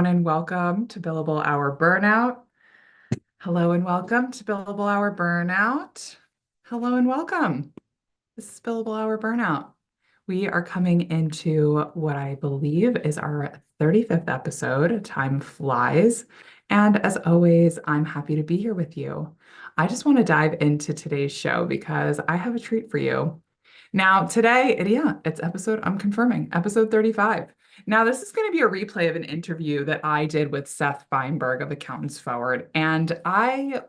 And welcome to Billable Hour Burnout. Hello and welcome to Billable Hour Burnout. Hello and welcome. This is Billable Hour Burnout. We are coming into what I believe is our 35th episode. Time flies. And as always, I'm happy to be here with you. I just want to dive into today's show because I have a treat for you. Now, today, it's I'm confirming, episode 35. Now, this is going to be a replay of an interview that I did with Seth Fineberg of Accountants Forward. And I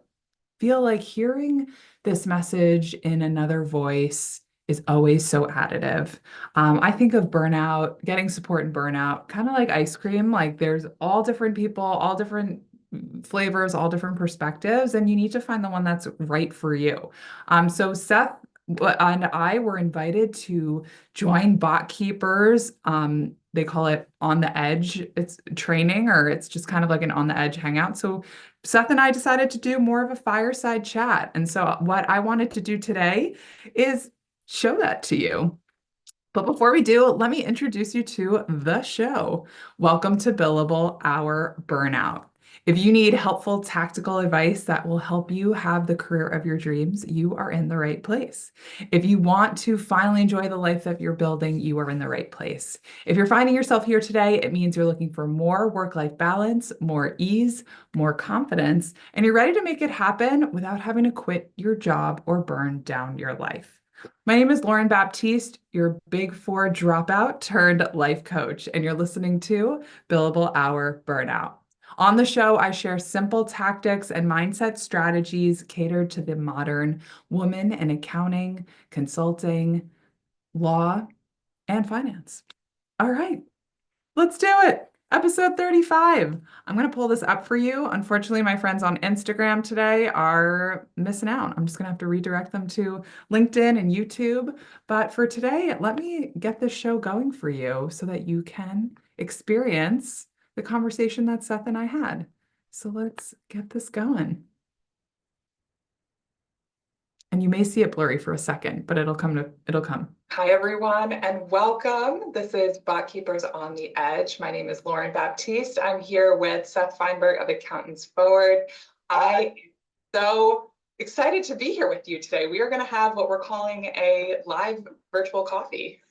feel like hearing this message in another voice is always so additive. I think of burnout, getting support in burnout, kind of like ice cream. Like there's all different people, all different flavors, all different perspectives, and you need to find the one that's right for you. So Seth and I were invited to join Bot Keepers. They call it on the edge. It's training, or it's just kind of like an on the edge hangout. So Seth and I decided to do more of a fireside chat. And so what I wanted to do today is show that to you. But before we do, let me introduce you to the show. Welcome to Billable Hour Burnout. If you need helpful tactical advice that will help you have the career of your dreams, you are in the right place. If you want to finally enjoy the life that you're building, you are in the right place. If you're finding yourself here today, it means you're looking for more work-life balance, more ease, more confidence, and you're ready to make it happen without having to quit your job or burn down your life. My name is Lauren Baptiste, your Big Four dropout turned life coach, and you're listening to Billable Hour Burnout. On the show, I share simple tactics and mindset strategies catered to the modern woman in accounting, consulting, law, and finance. All right, let's do it. Episode 35. I'm going to pull this up for you. Unfortunately, my friends on Instagram today are missing out. I'm just going to have to redirect them to LinkedIn and YouTube. But for today, let me get this show going for you so that you can experience the conversation that Seth and I had. So let's get this going. And you may see it blurry for a second, but it'll come. Hi, everyone, and welcome. This is Bot Keepers on the Edge. My name is Lauren Baptiste. I'm here with Seth Fineberg of Accountants Forward. I am so excited to be here with you today. We are going to have what we're calling a live virtual coffee.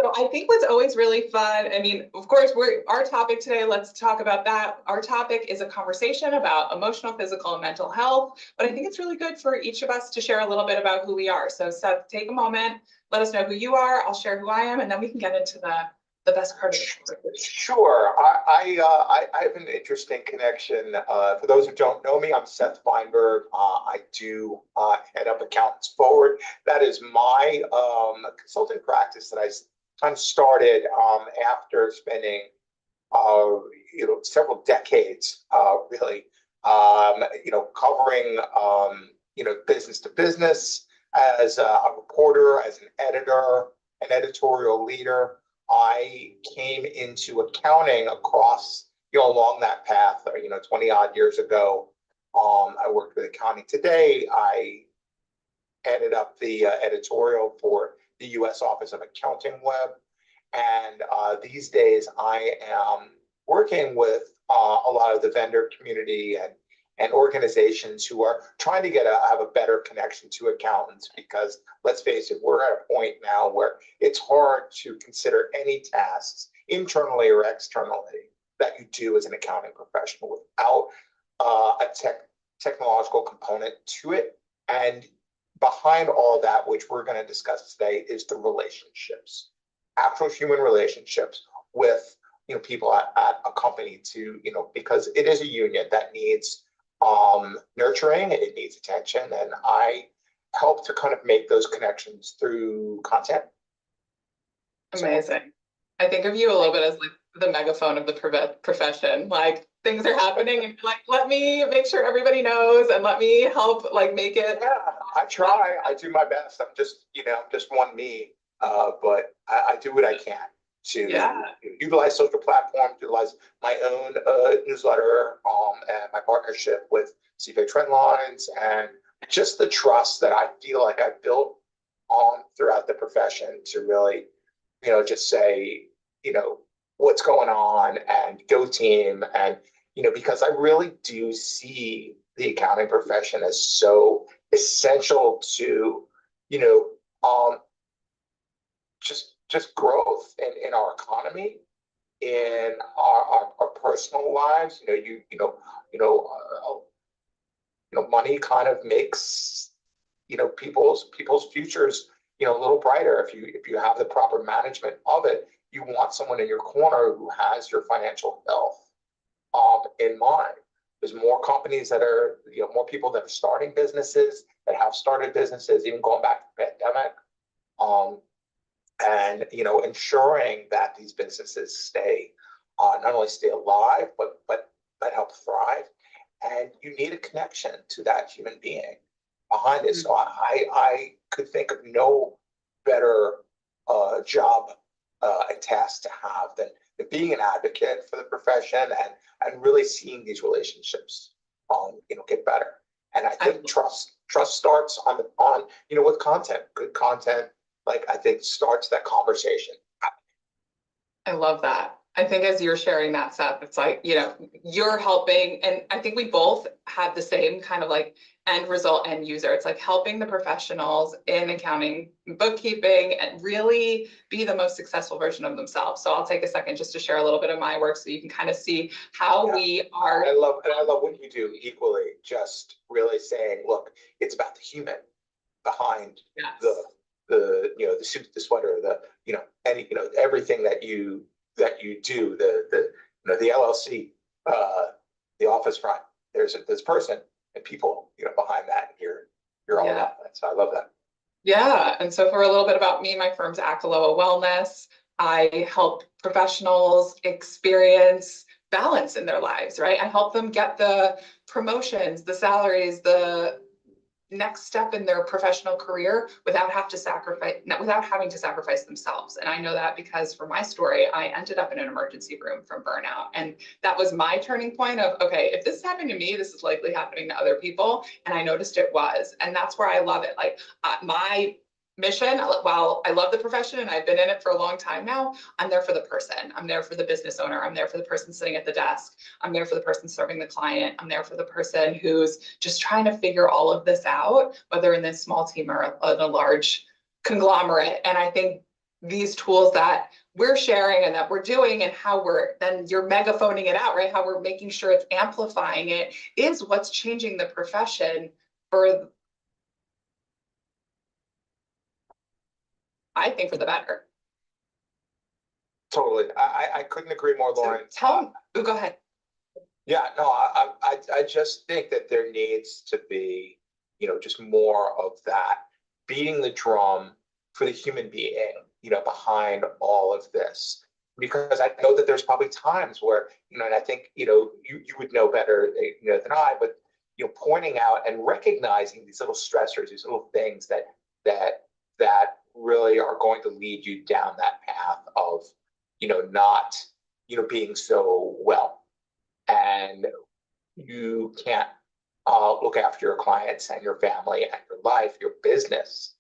So I think what's always really fun, I mean, of course, our topic today, let's talk about that. Our topic is a conversation about emotional, physical, and mental health, but I think it's really good for each of us to share a little bit about who we are. So Seth, take a moment, let us know who you are, I'll share who I am, and then we can get into the best part of the conversation. Sure. I have an interesting connection. For those who don't know me, I'm Seth Fineberg. I do head up Accountants Forward. That is my consulting practice that I kind of started after spending several decades really covering business to business as a reporter, as an editor, an editorial leader. I came into accounting along that path 20 odd years ago. I worked with Accounting Today. I headed up the editorial for the U.S. Office of Accounting Web. And these days I am working with a lot of the vendor community and organizations who are trying to have a better connection to accountants, because let's face it, we're at a point now where it's hard to consider any tasks internally or externally that you do as an accounting professional without a technological component to it. And behind all that, which we're going to discuss today, is the relationships, actual human relationships with people at a company because it is a union that needs nurturing, it needs attention, and I help to kind of make those connections through content. Amazing. I think of you a little bit as like the megaphone of the profession. Like things are happening and like, let me make sure everybody knows and let me help make it. Yeah, I try. I do my best. I'm just one me, but I do what I can to utilize social platforms, utilize my own newsletter, and my partnership with CPA Trendlines, and just the trust that I feel like I've built throughout the profession to really, just say, what's going on and go team. And, because I really do see the accounting profession as so essential to, you know, just growth in our economy, in our personal lives. Money kind of makes, people's futures, a little brighter. If you have the proper management of it, you want someone in your corner who has your financial health in mind. There's more companies that are, more people that are starting businesses, that have started businesses, even going back to the pandemic. And ensuring that these businesses stay, not only stay alive, but help thrive. And you need a connection to that human being behind it. So I could think of no better job and task to have than being an advocate for the profession, and really seeing these relationships get better. And I think trust starts on with content. Good content, I think, starts that conversation. I love that. I think as you're sharing that, Seth, it's like, you're helping, and I think we both have the same kind of end result, end user. It's like helping the professionals in accounting, bookkeeping, and really be the most successful version of themselves. So I'll take a second just to share a little bit of my work so you can kind of see how we are. I love what you do equally, just really saying, look, it's about the human behind the suit, the sweater, everything that you do, the LLC, the office front. There's this person and people, behind that. And you're all about that. So I love that. Yeah. And so for a little bit about me, my firm's Akaloa Wellness. I help professionals experience balance in their lives, right? I help them get the promotions, the salaries, the next step in their professional career without having to sacrifice themselves. And I know that because for my story, I ended up in an emergency room from burnout. And that was my turning point of, okay, if this is happening to me, this is likely happening to other people. And I noticed it was. And that's where I love it. My mission, while I love the profession and I've been in it for a long time now, I'm there for the person. I'm there for the business owner. I'm there for the person sitting at the desk. I'm there for the person serving the client. I'm there for the person who's just trying to figure all of this out, whether in this small team or in a large conglomerate. And I think these tools that we're sharing and that we're doing, and how you're megaphoning it out, right? How we're making sure it's amplifying it, is what's changing the profession for, I think, for the better. Totally. I couldn't agree more, Lauren. So go ahead. Yeah, no, I just think that there needs to be, just more of that, beating the drum for the human being, behind all of this. Because I know that there's probably times where, and I think, you would know better, than I, but, pointing out and recognizing these little stressors, these little things that really are going to lead you down that path of, not, being so well. And you can't look after your clients and your family and your life, your business,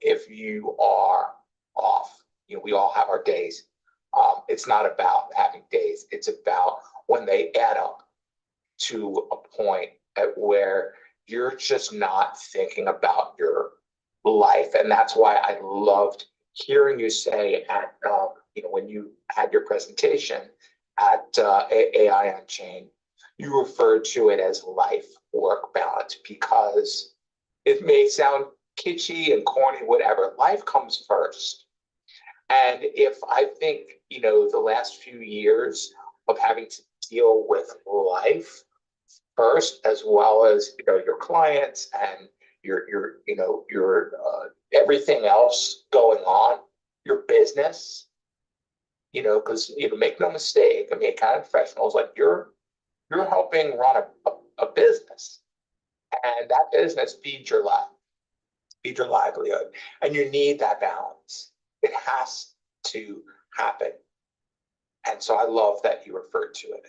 if you are off. We all have our days. It's not about having days. It's about when they add up to a point at where you're just not thinking about your life. And that's why I loved hearing you say at, when you had your presentation at AI Unchained, you referred to it as life-work balance, because it may sound kitschy and corny, whatever. Life comes first. And if I think, the last few years of having to deal with life first, as well as, your clients and your everything else going on, your business, because, make no mistake, accounting professionals, you're helping run a business, and that business feeds your life, feeds your livelihood, and you need that balance. It has to happen. And so I love that you referred to it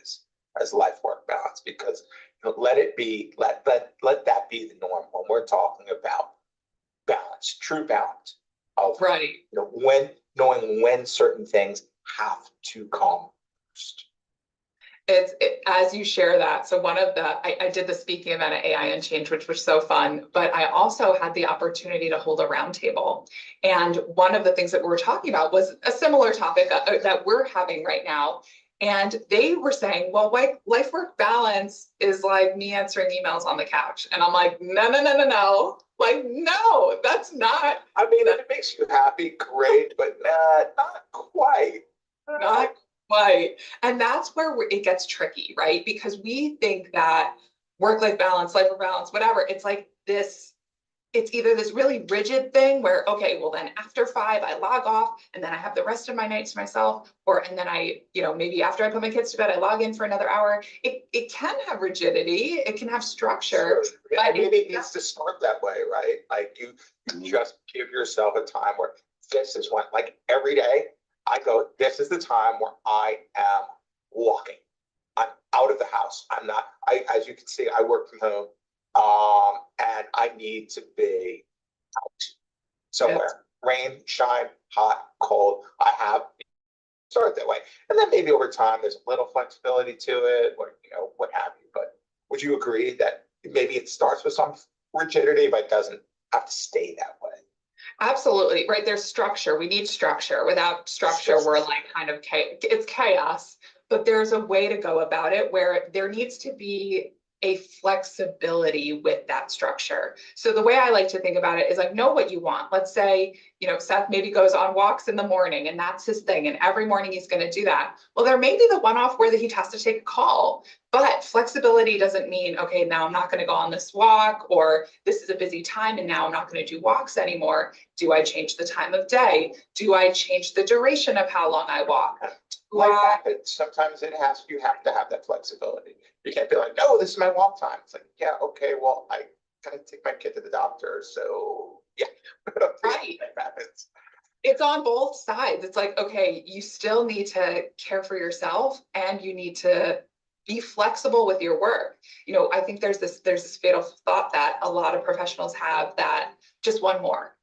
as life work balance, because let that be the norm when we're talking about balance, true balance of, right. When knowing when certain things have to come first. As you share that. So I did the speaking event at AI and Change, which was so fun, but I also had the opportunity to hold a roundtable. And one of the things that we were talking about was a similar topic that we're having right now. And they were saying, well, life work balance is like me answering emails on the couch. And I'm like, no. Like, no, that's not. I mean, if it makes you happy, great, but not quite. Not quite. And that's where it gets tricky, right? Because we think that work-life balance, life-work balance, whatever, it's like this, it's either this really rigid thing where, okay, well then after 5, I log off and then I have the rest of my night to myself, and then I, maybe after I put my kids to bed, I log in for another hour. It can have rigidity, it can have structure. Sure. But maybe it needs to start that way, right? Like you just give yourself a time where this is when, like every day, I go, this is the time where I am walking. I'm out of the house. I'm not, as you can see, I work from home. And I need to be out somewhere. Yes. Rain, shine, hot, cold. I have started that way. And then maybe over time there's a little flexibility to it, or what have you. But would you agree that maybe it starts with some rigidity, but doesn't have to stay that way? Absolutely, right. There's structure. We need structure. Without structure, we're like kind of it's chaos, but there's a way to go about it where there needs to be a flexibility with that structure. So the way I like to think about it is like, know what you want. Let's say, Seth maybe goes on walks in the morning and that's his thing. And every morning he's going to do that. Well, there may be the one-off where he has to take a call, but flexibility doesn't mean, okay, now I'm not going to go on this walk, or this is a busy time and now I'm not going to do walks anymore. Do I change the time of day? Do I change the duration of how long I walk? Like that, sometimes you have to have that flexibility. You can't be like, no, this is my walk time. It's like, yeah, okay, well, I gotta take my kid to the doctor, so yeah. Right. It's on both sides. It's like, okay, you still need to care for yourself and you need to be flexible with your work. I think there's this fatal thought that a lot of professionals have, that just one more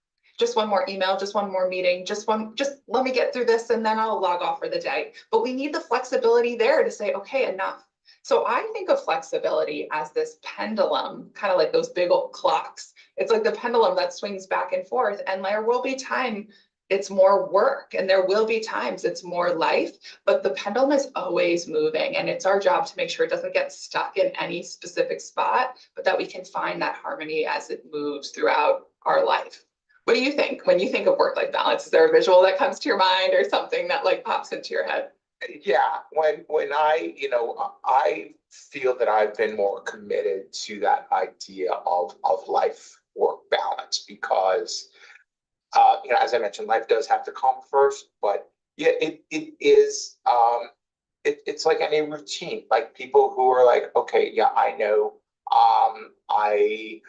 email, just one more meeting, just let me get through this and then I'll log off for the day. But we need the flexibility there to say, okay, enough. So I think of flexibility as this pendulum, kind of like those big old clocks. It's like the pendulum that swings back and forth, and there will be time it's more work and there will be times it's more life, but the pendulum is always moving, and it's our job to make sure it doesn't get stuck in any specific spot, but that we can find that harmony as it moves throughout our life. What do you think when you think of work-life balance? Is there a visual that comes to your mind or something that like pops into your head? Yeah, when I feel that I've been more committed to that idea of life work balance, because as I mentioned, life does have to come first, but yeah, it is it's like any routine. Like people who are like, okay, yeah, I know, I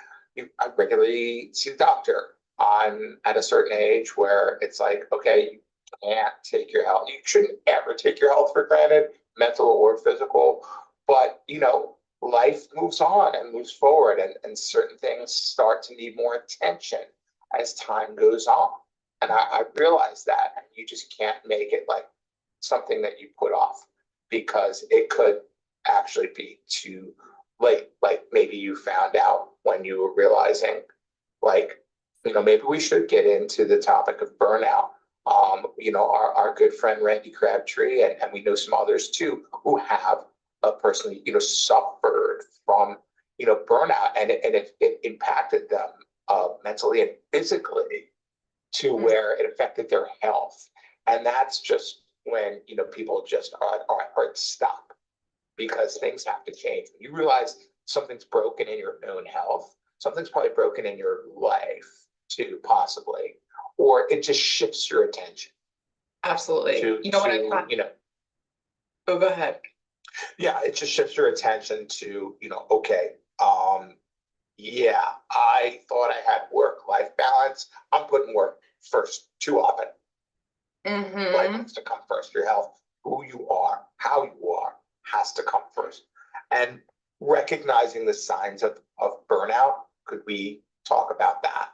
regularly see the doctor. I'm at a certain age where it's like, okay, you can't take your health. You shouldn't ever take your health for granted, mental or physical. But life moves on and moves forward, and certain things start to need more attention as time goes on. And I realized that, and you just can't make it like something that you put off, because it could actually be too late. Like maybe you found out when you were realizing, like, maybe we should get into the topic of burnout. Our good friend Randy Crabtree, and we know some others too, who have personally, suffered from, burnout, and it impacted them mentally and physically to where it affected their health. And that's just when, people just are hard to stop, because things have to change. When you realize something's broken in your own health, something's probably broken in your life too, possibly, or it just shifts your attention. Absolutely. Oh, go ahead. Yeah, it just shifts your attention to, okay, yeah, I thought I had work-life balance. I'm putting work first too often. Life has to come first. Your health, who you are, how you are, has to come first. And recognizing the signs of burnout, could we talk about that?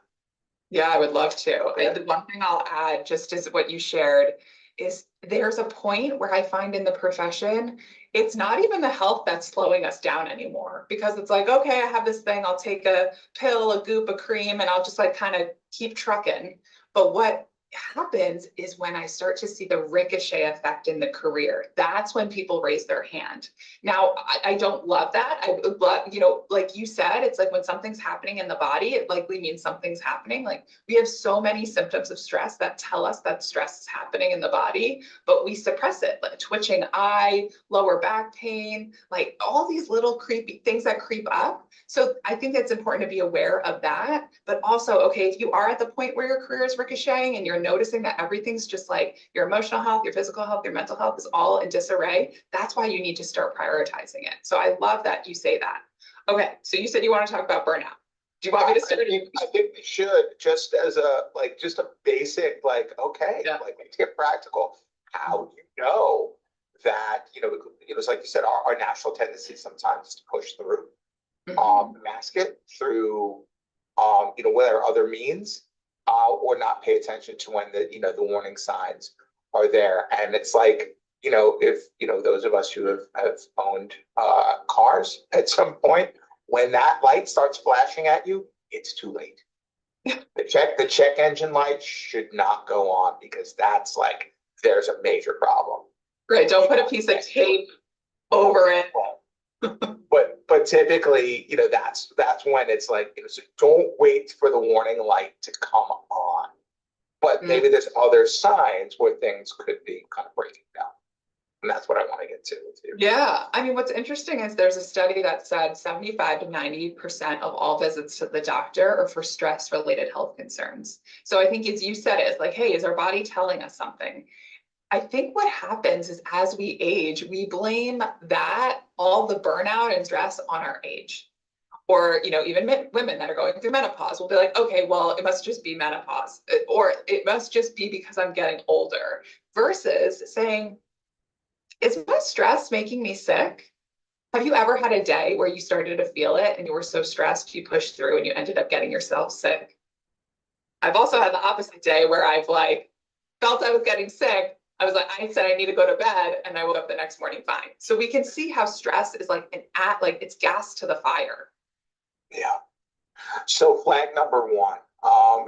Yeah, I would love to. Yeah. The one thing I'll add, just as what you shared, is there's a point where I find in the profession, it's not even the health that's slowing us down anymore, because it's like, okay, I have this thing, I'll take a pill, a goop, a cream, and I'll just like kind of keep trucking. But what happens is when I start to see the ricochet effect in the career, that's when people raise their hand. Now, I don't love that. I would love, like you said, it's like when something's happening in the body, it likely means something's happening. Like we have so many symptoms of stress that tell us that stress is happening in the body, but we suppress it, like twitching eye, lower back pain, like all these little creepy things that creep up. So I think it's important to be aware of that, but also, okay, if you are at the point where your career is ricocheting and you're noticing that everything's just like your emotional health, your physical health, your mental health is all in disarray, that's why you need to start prioritizing it. So I love that you say that. Okay, so you said you want to talk about burnout. Do you want me to start? I think we should, just as just a basic, okay, Yeah. Let's get practical. How do you know that, it's like you said, our natural tendency sometimes is to push through, mask it through, whether other means, or not pay attention to when the warning signs are there. And it's like, if, those of us who have owned cars at some point, when that light starts flashing at you, it's too late. The check engine light should not go on, because that's like, there's a major problem. Right, don't put a piece of tape over it. But typically, that's when it's like, so don't wait for the warning light to come on. But maybe there's other signs where things could be kind of breaking down. And that's what I want to get to with you. Yeah, I mean, what's interesting is there's a study that said 75 to 90% of all visits to the doctor are for stress-related health concerns. So I think, as you said, it's like, hey, is our body telling us something? I think what happens is as we age, we blame that, all the burnout and stress, on our age. Or, even women that are going through menopause will be like, okay, well, it must just be menopause, or it must just be because I'm getting older, versus saying, is my stress making me sick? Have you ever had a day where you started to feel it and you were so stressed, you pushed through and you ended up getting yourself sick? I've also had the opposite day where I've felt I was getting sick. I said I need to go to bed, and I woke up the next morning fine. So we can see how stress is like it's gas to the fire. Yeah. So flag number one,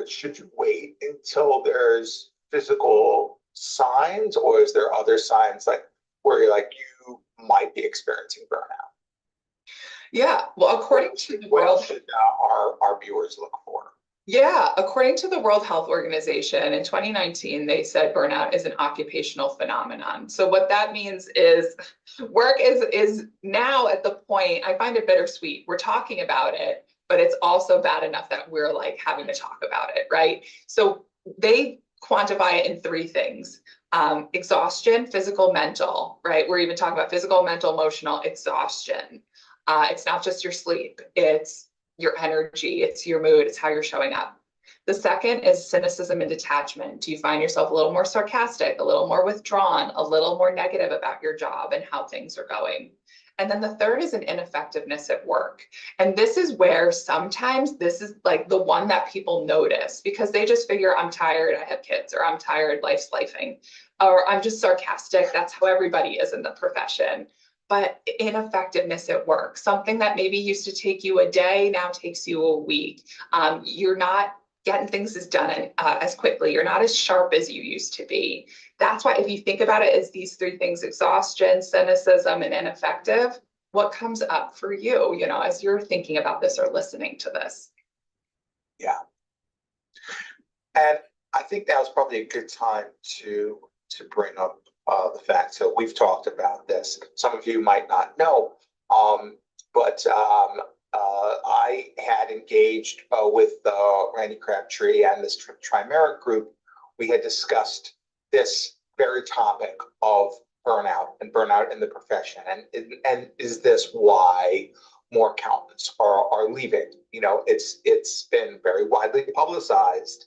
should you wait until there's physical signs, or is there other signs where you might be experiencing burnout? Yeah, well, according to the what else should our viewers look for? Yeah, according to the World Health Organization in 2019, they said burnout is an occupational phenomenon. So what that means is work is now at the point, I find it bittersweet. We're talking about it, but it's also bad enough that we're having to talk about it, right? So they quantify it in three things: exhaustion, physical, mental, right? We're even talking about physical, mental, emotional exhaustion. It's not just your sleep, it's your energy, it's your mood, it's how you're showing up. The second is cynicism and detachment. Do you find yourself a little more sarcastic, a little more withdrawn, a little more negative about your job and how things are going? And then the third is an ineffectiveness at work. And this is where sometimes this is the one that people notice, because they just figure, I'm tired, I have kids, or I'm tired, life's lifing, or I'm just sarcastic. That's how everybody is in the profession. But ineffectiveness at work, something that maybe used to take you a day now takes you a week. You're not getting things done as quickly. You're not as sharp as you used to be. That's why, if you think about it as these three things: exhaustion, cynicism, and ineffective, what comes up for you, as you're thinking about this or listening to this? Yeah. And I think that was probably a good time to bring up the fact. So we've talked about this. Some of you might not know, but I had engaged with Randy Crabtree and this Trimeric group. We had discussed this very topic of burnout and burnout in the profession, and is this why more accountants are leaving? It's been very widely publicized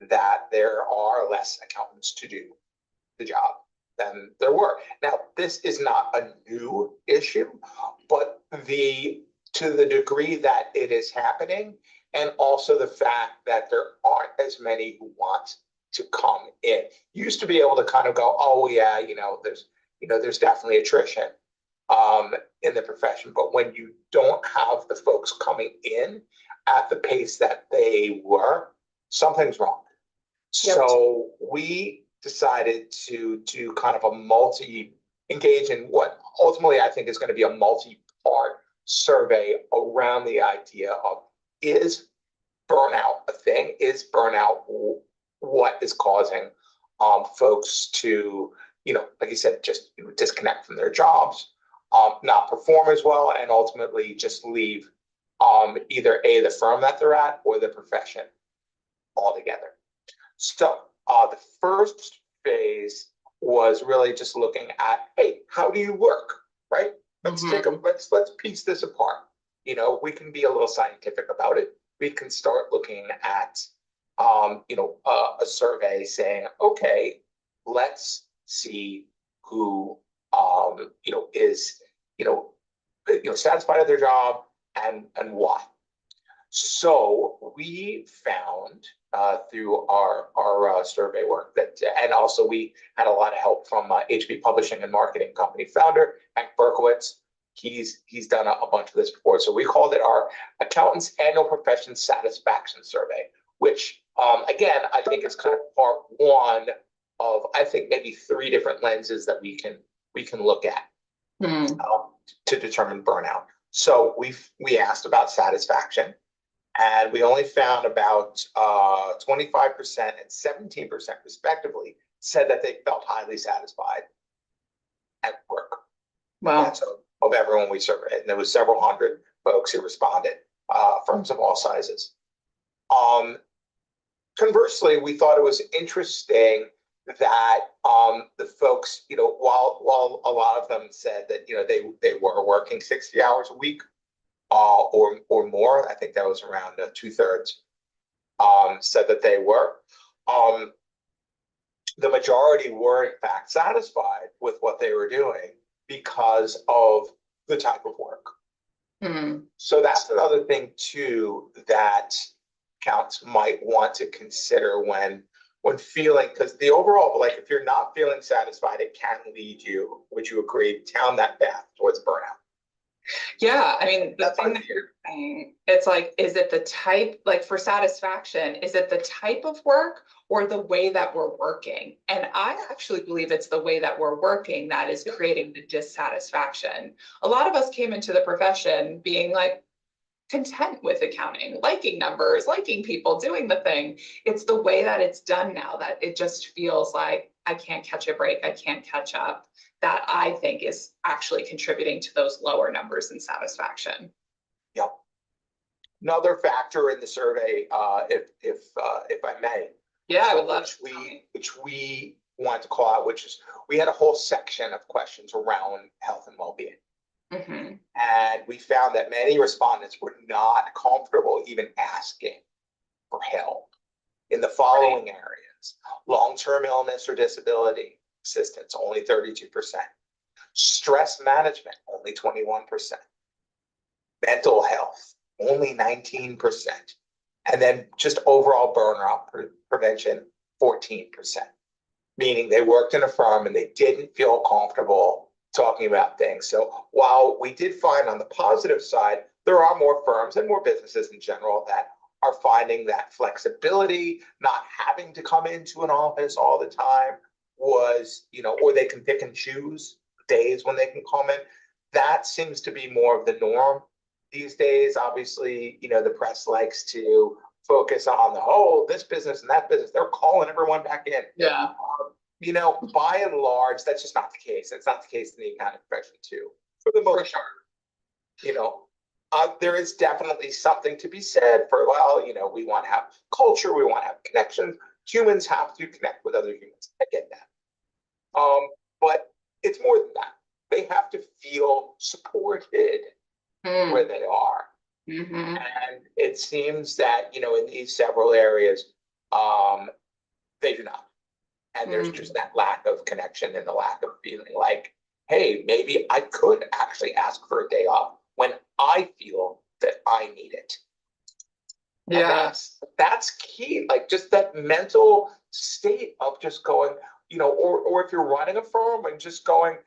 that there are less accountants to do the job than there were. Now, this is not a new issue, but to the degree that it is happening, and also the fact that there aren't as many who want to come in. You used to be able to kind of go, oh yeah, there's definitely attrition in the profession, but when you don't have the folks coming in at the pace that they were, something's wrong. Yep. So we decided to do kind of engage in what ultimately I think is going to be a multi-part survey around the idea of, is burnout a thing? Is burnout what is causing folks to, like you said, just disconnect from their jobs, not perform as well, and ultimately just leave either the firm that they're at or the profession altogether. So the first phase was really just looking at, hey, how do you work, right? Let's piece this apart. We can be a little scientific about it. We can start looking at, a survey saying, okay, let's see who, is, satisfied with their job and why. So we found through our survey work that, and also we had a lot of help from HB Publishing and Marketing Company founder, Hank Berkowitz. He's done a bunch of this before. So we called it our Accountants Annual Profession Satisfaction Survey, which again, I think is kind of part one of, I think, maybe 3 different lenses that we can look at to determine burnout. So we asked about satisfaction, and we only found about 25% and 17% respectively said that they felt highly satisfied at work. Wow. That's of everyone we surveyed, and there was several hundred folks who responded, firms of all sizes. Conversely, we thought it was interesting that the folks, while a lot of them said that they were working 60 hours a week or more, I think that was around 2/3 said that they were. The majority were in fact satisfied with what they were doing because of the type of work. So that's another thing too that accounts might want to consider when feeling, because the overall, like if you're not feeling satisfied, it can lead you, would you agree, down that path towards burnout? Yeah, I mean, the thing that you're saying, it's like, is it the type, like for satisfaction, is it the type of work or the way that we're working? And I actually believe it's the way that we're working that is creating the dissatisfaction. A lot of us came into the profession being like content with accounting, liking numbers, liking people, doing the thing. It's the way that it's done now that it just feels like I can't catch a break, I can't catch up, that I think is actually contributing to those lower numbers in satisfaction. Yep. Another factor in the survey, if I may. Yeah, I would love which we wanted to call out, which is we had a whole section of questions around health and well-being. And we found that many respondents were not comfortable even asking for help in the following areas: long-term illness or disability assistance, only 32%; stress management, only 21%; mental health, only 19%; and then just overall burnout prevention, 14%. Meaning they worked in a firm and they didn't feel comfortable talking about things. So while we did find on the positive side, there are more firms and more businesses in general that are finding that flexibility, not having to come into an office all the time was, or they can pick and choose days when they can come in. That seems to be more of the norm these days. Obviously, the press likes to focus on this business and that business. They're calling everyone back in. Yeah. By and large, that's just not the case. It's not the case in the accounting profession too, for the most part. There is definitely something to be said for, we want to have culture, we want to have connections. Humans have to connect with other humans. I get that. But it's more than that. They have to feel supported where they are. And it seems that, in these several areas, they do not. And there's just that lack of connection and the lack of feeling like, hey, maybe I could actually ask for a day off when I feel that I need it. And Yeah. that's key. Like just that mental state of just going, or if you're running a firm and just going,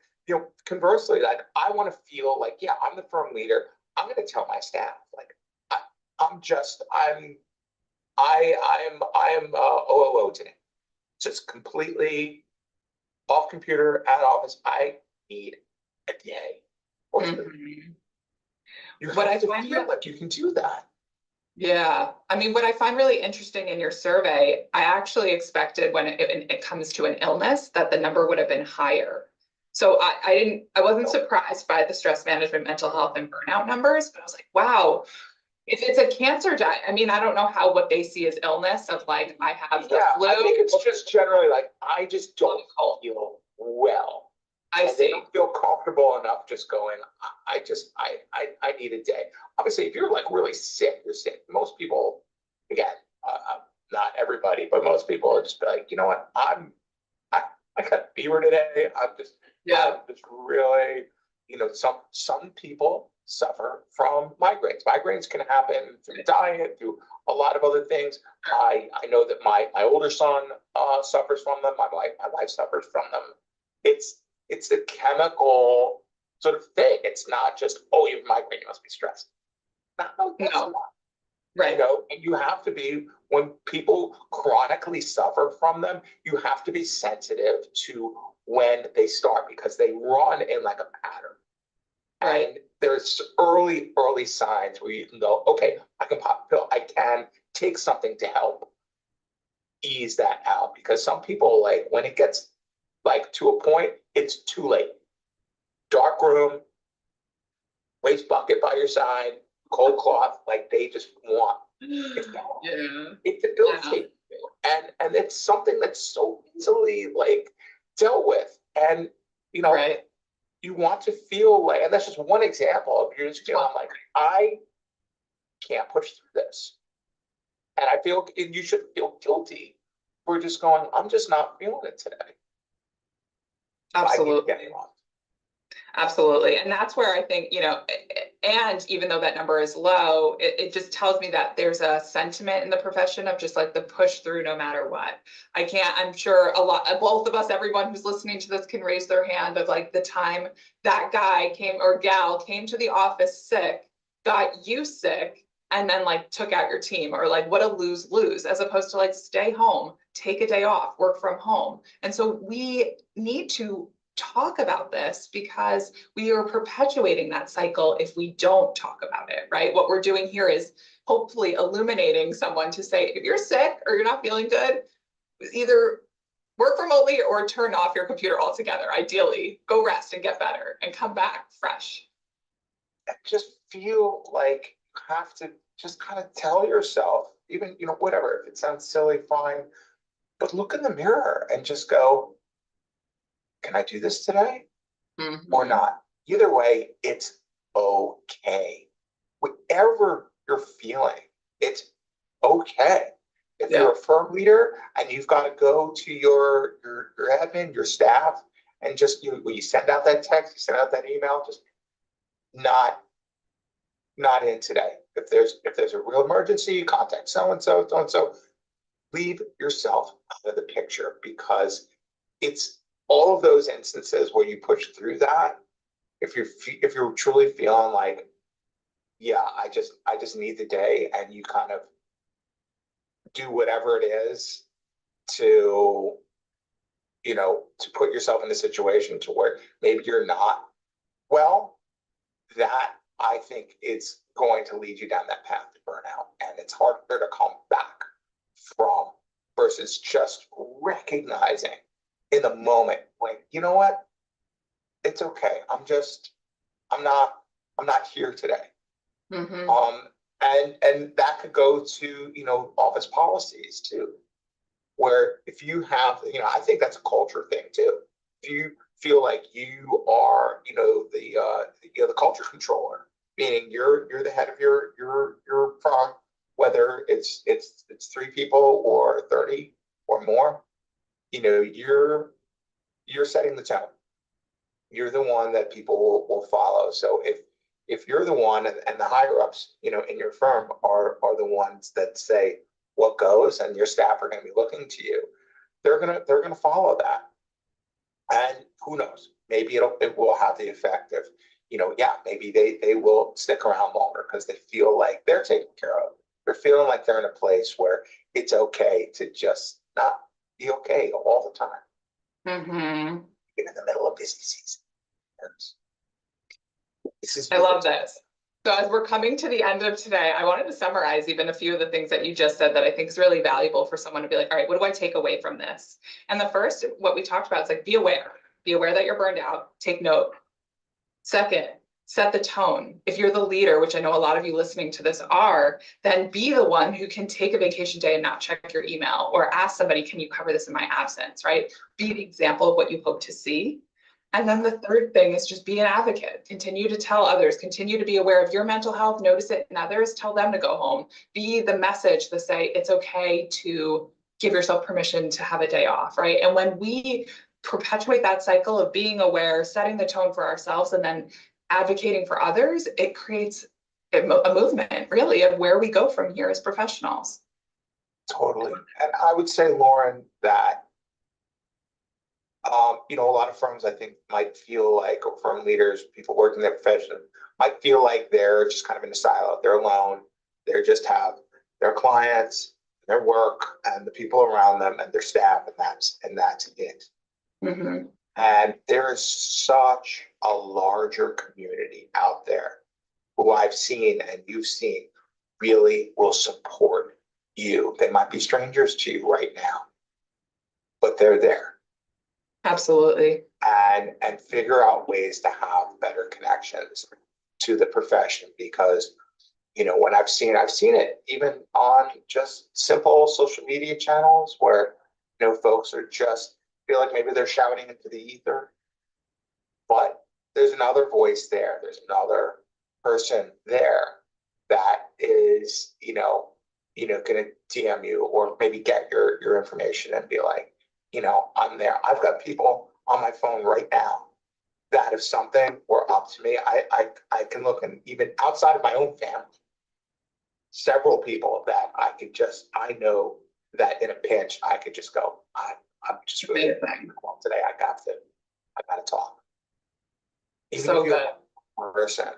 conversely, like I want to feel like, yeah, I'm the firm leader. I'm going to tell my staff, like, I, I'm just, I am OOO today. Just completely off computer, at office. I need a day or two. Mhm. You What I have to find feel like you can do that. Yeah, I mean, what I find really interesting in your survey, I actually expected when it comes to an illness that the number would have been higher. So I wasn't surprised by the stress management, mental health, and burnout numbers, but I was like, wow, if it's a cancer diet, I mean, I don't know what they see as illness of like, I have the Yeah, flu. I think it's just generally like, I just don't feel well. I And they see. don't feel comfortable enough just going, I need a day. Obviously, if you're like really sick, you're sick. Most people, again, not everybody, but most people are just like, you know what, I got a fever today. Yeah, I'm just really, some people suffer from migraines. Migraines can happen through diet, through a lot of other things. I know that my older son suffers from them. My wife suffers from them. It's a chemical sort of thing. It's not just, oh, you have migraine, you must be stressed. No, that's no, not. right. And you have to be, when people chronically suffer from them, you have to be sensitive to when they start, because they run in like a pattern. Right. And there's early signs where you can go, okay, I can pop a pill. I can take something to help ease that out, because some people, like when it gets like to a point, it's too late. Dark room, waste bucket by your side, cold cloth, like they just want it gone. Yeah. It debilitates you. And it's something that's so easily like dealt with. And Right. you want to feel like, and that's just one example of you're just feeling like, I can't push through this. And I feel, and you should feel guilty for just going, I'm just not feeling it today. I keep Absolutely. getting off. Absolutely. And that's where I think, and even though that number is low, it just tells me that there's a sentiment in the profession of just like the push through no matter what. I'm sure both of us, everyone who's listening to this can raise their hand of like the time that guy came or gal came to the office sick, got you sick, and then like took out your team, or like what a lose-lose, as opposed to like stay home, take a day off, work from home. And so we need to talk about this, because we are perpetuating that cycle if we don't talk about it, right? What we're doing here is hopefully illuminating someone to say, if you're sick or you're not feeling good, either work remotely or turn off your computer altogether. Ideally, go rest and get better and come back fresh. I just feel like you have to just kind of tell yourself, even, whatever, if it sounds silly, fine, but look in the mirror and just go, can I do this today or not? Either way, it's okay. Whatever you're feeling, it's okay. If you're a firm leader and you've got to go to your admin, your staff, and just when you send out that text, you send out that email, just not in today. If there's a real emergency, contact so and so. Leave yourself out of the picture, because it's all of those instances where you push through that. If you're truly feeling like, yeah, I just need the day, and you kind of do whatever it is to to put yourself in a situation to where maybe you're not well, that I think is going to lead you down that path to burnout, and it's harder to come back from, versus just recognizing in the moment, like, you know what, it's okay. I'm not here today. Mm-hmm. And that could go to, office policies too, where if you have, I think that's a culture thing too. If you feel like you are, the culture controller, meaning you're the head of your firm, whether it's 3 people or 30 or more, you're setting the tone. You're the one that people will follow. So if you're the one and the higher ups, in your firm are the ones that say what goes, and your staff are going to be looking to you, they're gonna follow that. And who knows? Maybe it will have the effect of, yeah, maybe they will stick around longer because they feel like they're taken care of. They're feeling like they're in a place where it's okay to just not be okay all the time. Mm-hmm. Even in the middle of busy season. I love this. So as we're coming to the end of today, I wanted to summarize even a few of the things that you just said that I think is really valuable for someone to be like, all right, what do I take away from this? And the first, what we talked about, is like, be aware. Be aware that you're burned out. Take note. Second, set the tone. If you're the leader, which I know a lot of you listening to this are, then be the one who can take a vacation day and not check your email, or ask somebody, can you cover this in my absence, right? Be the example of what you hope to see. And then the third thing is just be an advocate. Continue to tell others, continue to be aware of your mental health, notice it in others, tell them to go home. Be the message to say it's okay to give yourself permission to have a day off, right? And when we perpetuate that cycle of being aware, setting the tone for ourselves, and then advocating for others, it creates a movement really of where we go from here as professionals. Totally. And I would say, Lauren, that a lot of firms I think might feel like, or firm leaders, people working in their profession, might feel like they're just kind of in a silo. They're alone. They just have their clients, their work, and the people around them, and their staff, and that's it. Mm-hmm. And there is such a larger community out there who I've seen and you've seen really will support you. They might be strangers to you right now, but they're there. Absolutely. And figure out ways to have better connections to the profession, because when I've seen it even on just simple social media channels where folks are just feel like maybe they're shouting into the ether, but there's another voice there, there's another person there that is gonna DM you, or maybe get your information and be like, I'm there. I've got people on my phone right now that if something were up to me, I can look, and even outside of my own family, several people that I know that in a pinch, I could just go, I'm just really well today. I got to talk. Even so if you're a person,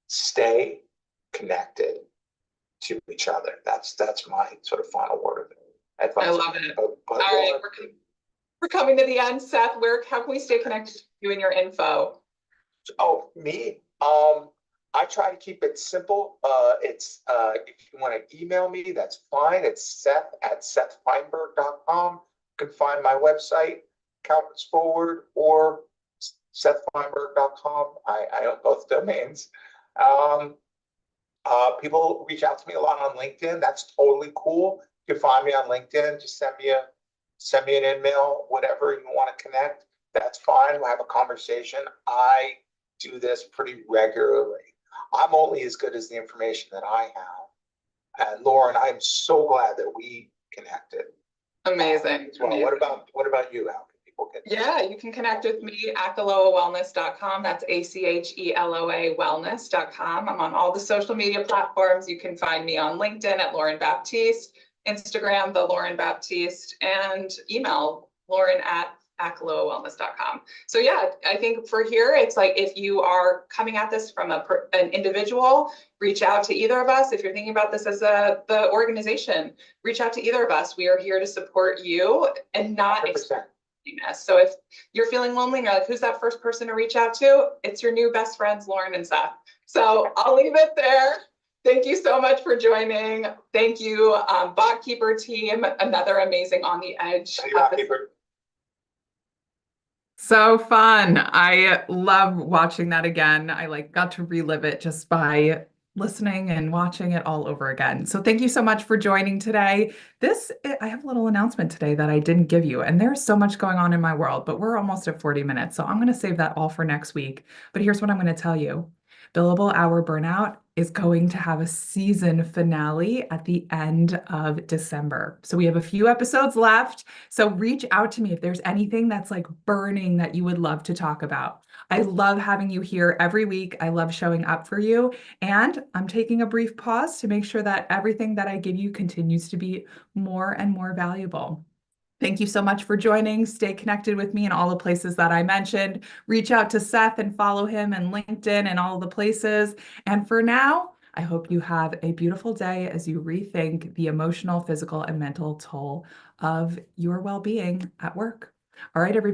stay connected to each other. That's my sort of final word of advice. I love it. But all right, we're coming to the end, Seth. How can we stay connected to you and your info? Oh, me. I try to keep it simple. It's if you want to email me, that's fine. It's Seth@SethFineberg.com. You can find my website, Accountants Forward, or SethFineberg.com. I own both domains. People reach out to me a lot on LinkedIn. That's totally cool. You can find me on LinkedIn. Just send me an email, whatever you want to connect. That's fine. We'll have a conversation. I do this pretty regularly. I'm only as good as the information that I have. And Lauren, I'm so glad that we connected. Amazing. Well, Amazing. What about you? How can people get? Yeah, you can connect with me at ACHELOAWellness.com. That's ACHELOA wellness.com. I'm on all the social media platforms. You can find me on LinkedIn at Lauren Baptiste, Instagram, the Lauren Baptiste, and email Lauren@ACHELOAWellness.com. So yeah, I think for here, it's like, if you are coming at this from an individual, reach out to either of us. If you're thinking about this as the organization, reach out to either of us. We are here to support you and not 100%. So if you're feeling lonely and you're like, who's that first person to reach out to? It's your new best friends, Lauren and Seth. So I'll leave it there. Thank you so much for joining. Thank you, BotKeeper team, another amazing On the Edge. So fun. I love watching that again. I got to relive it just by listening and watching it all over again. So thank you so much for joining today. I have a little announcement today that I didn't give you, and there's so much going on in my world, but we're almost at 40 minutes. So I'm going to save that all for next week. But here's what I'm going to tell you. Billable Hour Burnout is going to have a season finale at the end of December. So we have a few episodes left. So reach out to me if there's anything that's like burning that you would love to talk about. I love having you here every week. I love showing up for you. And I'm taking a brief pause to make sure that everything that I give you continues to be more and more valuable. Thank you so much for joining. Stay connected with me in all the places that I mentioned. Reach out to Seth and follow him and LinkedIn and all the places. And for now, I hope you have a beautiful day as you rethink the emotional, physical, and mental toll of your well-being at work. All right, everybody.